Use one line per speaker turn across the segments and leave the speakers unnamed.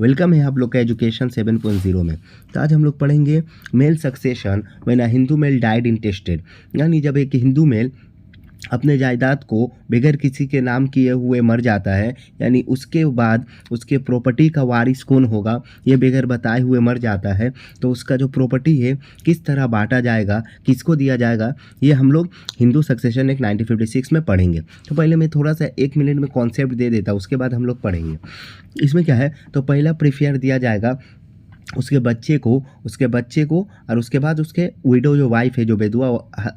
Welcome है आप लोग का एजुकेशन 7.0 में। तो आज हम लोग पढ़ेंगे male succession when a Hindu male died intestate, यानी जब एक हिंदू मेल अपने जायदाद को बगैर किसी के नाम किए हुए मर जाता है, यानी उसके बाद उसके प्रॉपर्टी का वारिस कौन होगा ये बगैर बताए हुए मर जाता है, तो उसका जो प्रॉपर्टी है किस तरह बांटा जाएगा, किसको दिया जाएगा, ये हम लोग हिंदू सक्सेशन एक्ट 1956 में पढ़ेंगे। तो पहले मैं थोड़ा सा 1 मिनट में कॉन्सेप्ट दे देता हूँ, उसके बाद हम लोग पढ़ेंगे। इसमें क्या है, तो पहला प्रेफर दिया जाएगा उसके बच्चे को और उसके बाद उसके विडो जो वाइफ है, जो बेदुआ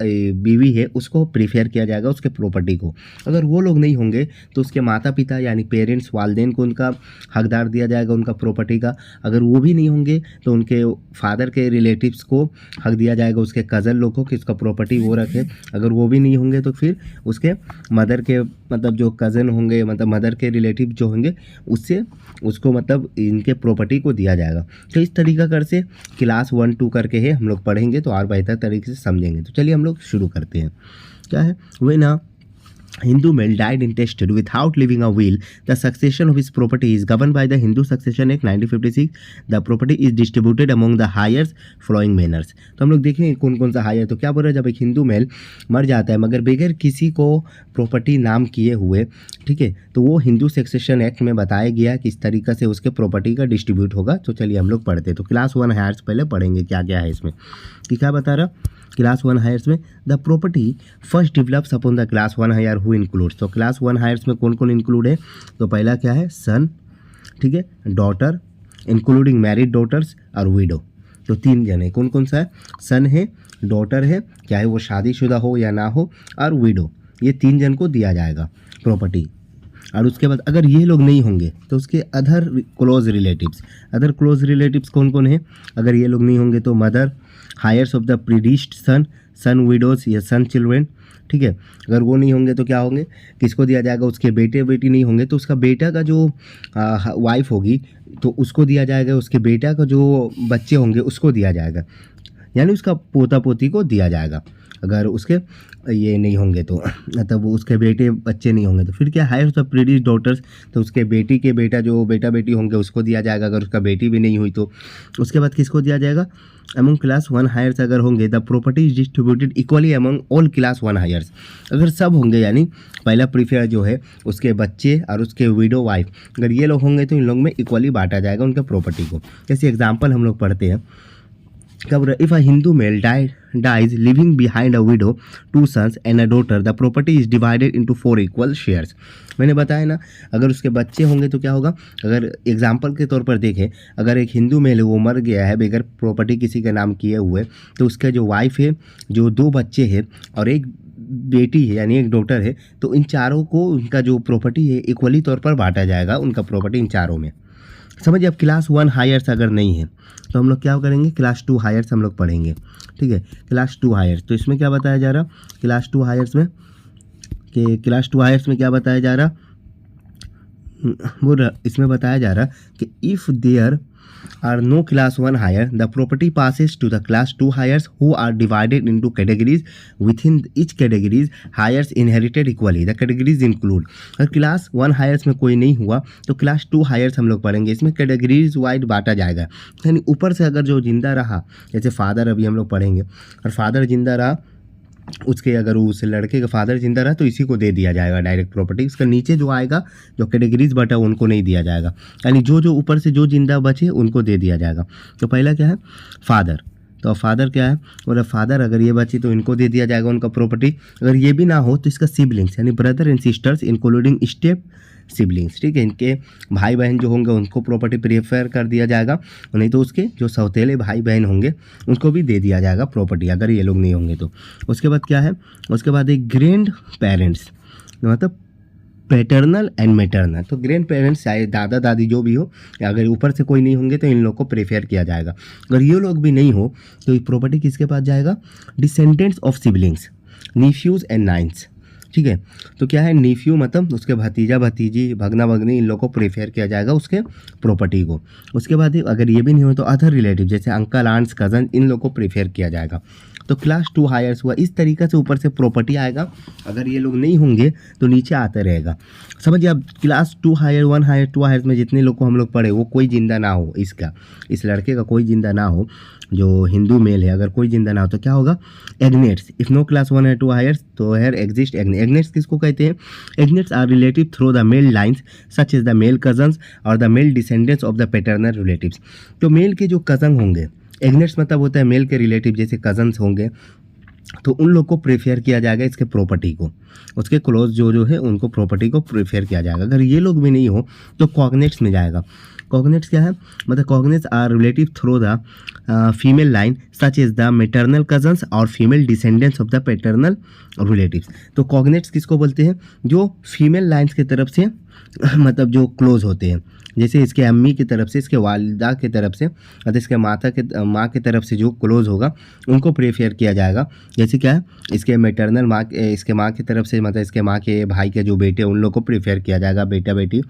बीवी है, उसको प्रेफर किया जाएगा उसके प्रॉपर्टी को। अगर वो लोग नहीं होंगे तो उसके माता पिता यानी पेरेंट्स वालिदैन को उनका हकदार दिया जाएगा उनका प्रॉपर्टी का। अगर वो भी नहीं होंगे तो उनके फादर के रिलेटिव्स को हक दिया जाएगा, उसके कज़न लोग को कि उसका प्रॉपर्टी वो रखे। अगर वो भी नहीं होंगे तो फिर उसके मदर के मतलब जो कज़न होंगे, मतलब मदर के रिलेटिव जो होंगे, उससे उसको मतलब इनके प्रॉपर्टी को दिया जाएगा। तो इस तरीका कर से क्लास 1-2 करके है हम लोग पढ़ेंगे तो और बेहतर तरीके से समझेंगे। तो चलिए हम लोग शुरू करते हैं। क्या है, when a Hindu male died intestate without leaving a will, the succession of his property is governed by the Hindu Succession Act 1956. The property is distributed among the heirs following manners. तो हम लोग देखेंगे कौन कौन सा higher. तो क्या बोल रहा है, जब एक हिंदू मेल मर जाता है मगर बगैर किसी को प्रॉपर्टी नाम किए हुए, ठीक है, तो वो हिंदू सक्सेशन एक्ट में बताया गया कि इस तरीक़ा से उसके प्रॉपर्टी का डिस्ट्रीब्यूट होगा। तो चलिए हम लोग पढ़ते हैं। तो क्लास 1 हायर्स पहले पढ़ेंगे क्या क्या है इसमें, कि क्या बता रहा क्लास 1 हायर्स में, the property first develops upon the class 1 heir who includes. तो क्लास 1 हायर्स में कौन कौन इंक्लूड है, तो पहला क्या है, सन, ठीक है, डॉटर इंक्लूडिंग मैरिड डॉटर्स और विडो। तो 3 जन है, कौन कौन सा है, सन है, डॉटर है, चाहे वो शादीशुदा हो या ना हो, और विडो। ये 3 जन को दिया जाएगा प्रॉपर्टी। और उसके बाद अगर ये लोग नहीं होंगे तो उसके अदर क्लोज रिलेटिव्स कौन कौन है, अगर ये लोग नहीं होंगे तो mother, heirs of the predeceased son widows या सन चिल्ड्रेन, ठीक है। अगर वो नहीं होंगे तो क्या होंगे, किसको दिया जाएगा, उसके बेटे बेटी नहीं होंगे तो उसका बेटा का जो वाइफ होगी तो उसको दिया जाएगा, उसके बेटा का जो बच्चे होंगे उसको दिया जाएगा, यानी उसका पोता पोती को दिया जाएगा। अगर उसके ये नहीं होंगे तो मतलब वो उसके बेटे बच्चे नहीं होंगे तो फिर क्या, हायर ऑफ प्रीडिस्ड डॉटर्स, तो उसके बेटी के बेटा जो बेटा बेटी होंगे उसको दिया जाएगा। अगर उसका बेटी भी नहीं हुई तो उसके बाद किसको दिया जाएगा, अमंग क्लास 1 हायर्स अगर होंगे the property is distributed equally among all class 1 heirs. अगर सब होंगे यानी पहला प्रीफेयर जो है उसके बच्चे और उसके विडो वाइफ, अगर ये लोग होंगे तो इन लोग में इक्वली बांटा जाएगा उनके प्रॉपर्टी को। जैसे एग्जाम्पल हम लोग पढ़ते हैं, कब, if a Hindu male dies leaving behind a widow, 2 sons and a daughter, the property is divided into 4 equal shares. मैंने बताया ना, अगर उसके बच्चे होंगे तो क्या होगा, अगर एग्जाम्पल के तौर पर देखें, अगर एक हिंदू मेल वो मर गया है बगैर प्रॉपर्टी किसी के नाम किए हुए, तो उसका जो वाइफ है, जो 2 बच्चे हैं और एक बेटी है यानी एक डॉटर है, तो इन चारों को उनका जो प्रॉपर्टी है इक्वली तौर पर बांटा जाएगा उनका प्रॉपर्टी इन चारों में। समझिए, अब क्लास 1 हायर्स अगर नहीं है तो हम लोग क्या करेंगे, क्लास 2 हायर्स हम लोग पढ़ेंगे, ठीक है। क्लास 2 हायर्स, तो इसमें क्या बताया जा रहा, क्लास 2 हायर्स में कि क्लास 2 हायर्स में क्या बताया जा रहा, वो इसमें बताया जा रहा कि if there are no class 1 higher, the property passes to the class 2 hires who are divided into categories. Within each categories hires inherited equally. The categories include, अगर क्लास 1 हायर्स में कोई नहीं हुआ तो क्लास 2 हायर्स हम लोग पढ़ेंगे। इसमें कैटेगरीज वाइड बांटा जाएगा, यानी ऊपर से अगर जो जिंदा रहा, जैसे फादर अभी हम लोग पढ़ेंगे, और फादर जिंदा रहा, उसके अगर उस लड़के का फादर जिंदा रहा तो इसी को दे दिया जाएगा डायरेक्ट प्रॉपर्टी। उसका नीचे जो आएगा जो कैटेगरीज बटा उनको नहीं दिया जाएगा, यानी जो जो ऊपर से जो जिंदा बचे उनको दे दिया जाएगा। तो पहला क्या है, फादर, तो फादर क्या है, और फादर अगर ये बची तो इनको दे दिया जाएगा उनका प्रॉपर्टी। अगर ये भी ना हो तो इसका सिबलिंग्स यानी brother and sisters including step siblings, ठीक है, इनके भाई बहन जो होंगे उनको प्रॉपर्टी प्रेफर कर दिया जाएगा, नहीं तो उसके जो सौतेले भाई बहन होंगे उनको भी दे दिया जाएगा प्रॉपर्टी अगर ये लोग नहीं होंगे तो। उसके बाद क्या है, उसके बाद एक ग्रैंड पेरेंट्स, मतलब पैटर्नल एंड मैटरनल, तो ग्रैंड पेरेंट्स चाहे दादा दादी जो भी हो, अगर ऊपर से कोई नहीं होंगे तो इन लोग को प्रेफर किया जाएगा। अगर ये लोग भी नहीं हो तो ये प्रॉपर्टी किसके पास जाएगा, descendants of siblings, nephews and nieces, ठीक है। तो क्या है, नीफ्यू मतलब उसके भतीजा भतीजी भगना भगनी, इन लोगों को प्रेफर किया जाएगा उसके प्रॉपर्टी को। उसके बाद अगर ये भी नहीं हो तो अदर रिलेटिव जैसे अंकल आंट्स कज़न, इन लोगों को प्रेफर किया जाएगा। तो क्लास 2 हायर्स हुआ। इस तरीक़े से ऊपर से प्रॉपर्टी आएगा। अगर ये लोग नहीं होंगे तो नीचे आता रहेगा। समझिए, अब क्लास 2 हायर, 1 हायर, 2 हायर्स में जितने लोग को हम लोग पढ़े वो कोई ज़िंदा ना हो, इस लड़के का कोई ज़िंदा ना हो, जो हिंदू मेल है, अगर कोई ज़िंदा ना हो तो क्या होगा? एग्नेट्स। इफ़ नो क्लास 1 या 2 हायर्स तो हेयर एग्जिस्ट एग्नेट्स। किसको कहते हैं? Agnates are relative through the male lines such as the male cousins और the male descendants of the paternal relatives. तो मेल के जो कज़न होंगे, एग्नेट्स मतलब होता है मेल के रिलेटिव, जैसे कज़न्स होंगे, तो उन लोग को प्रेफर किया जाएगा इसके प्रॉपर्टी को, उसके क्लोज जो है उनको प्रॉपर्टी को प्रेफर किया जाएगा। अगर ये लोग भी नहीं हो तो कॉग्नेट्स में जाएगा। कॉग्नेट्स क्या है? मतलब cognates are relative through the female line such as the maternal cousins और female descendants of the paternal relatives. तो कॉग्नेट्स किसको बोलते हैं? जो फीमेल लाइन्स की तरफ से मतलब जो क्लोज होते हैं, जैसे इसके अम्मी की तरफ से, इसके वालिदा की तरफ से, मतलब इसके माँ की तरफ से जो क्लोज होगा उनको प्रेफर किया जाएगा। जैसे क्या है? इसके मैटरनल माँ, इसके माँ की तरफ से, मतलब इसके माँ के भाई के जो बेटे उन लोग को प्रेफर किया जाएगा, बेटा बेटी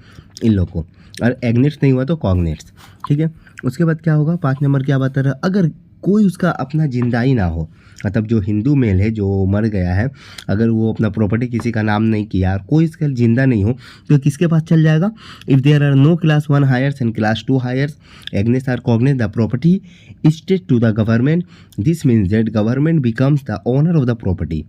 इन लोग को। और एग्नेट्स नहीं हुआ तो कॉग्नेट्स। ठीक है, उसके बाद क्या होगा? 5 नंबर क्या बता रहा? अगर कोई उसका अपना जिंदा ही ना हो, मतलब जो हिंदू मेल है जो मर गया है, अगर वो अपना प्रॉपर्टी किसी का नाम नहीं किया और कोई इसका जिंदा नहीं हो तो किसके पास चल जाएगा? If there are no class 1 heirs and class 2 heirs agnates or cognate the property state to the government. This means that government becomes the owner of the property.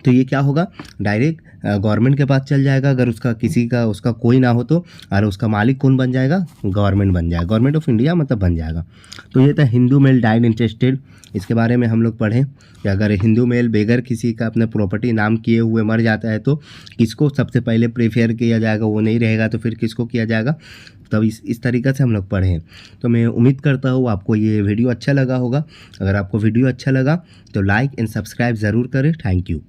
तो ये क्या होगा? डायरेक्ट गवर्नमेंट के पास चल जाएगा। अगर उसका किसी का उसका कोई ना हो तो, और उसका मालिक कौन बन जाएगा? गवर्नमेंट बन जाएगा, गवर्नमेंट ऑफ इंडिया मतलब बन जाएगा। तो ये था हिंदू मेल डाइड इंटेस्टेड। इसके बारे में हम लोग पढ़ें कि अगर हिंदू मेल बेगर किसी का अपने प्रॉपर्टी नाम किए हुए मर जाता है तो किसको सबसे पहले प्रेफर किया जाएगा? वो नहीं रहेगा तो फिर किसको किया जाएगा? तब इस तरीक़े से हम लोग पढ़ें। तो मैं उम्मीद करता हूँ आपको ये वीडियो अच्छा लगा होगा। अगर आपको वीडियो अच्छा लगा तो लाइक एंड सब्सक्राइब ज़रूर करें। Thank you.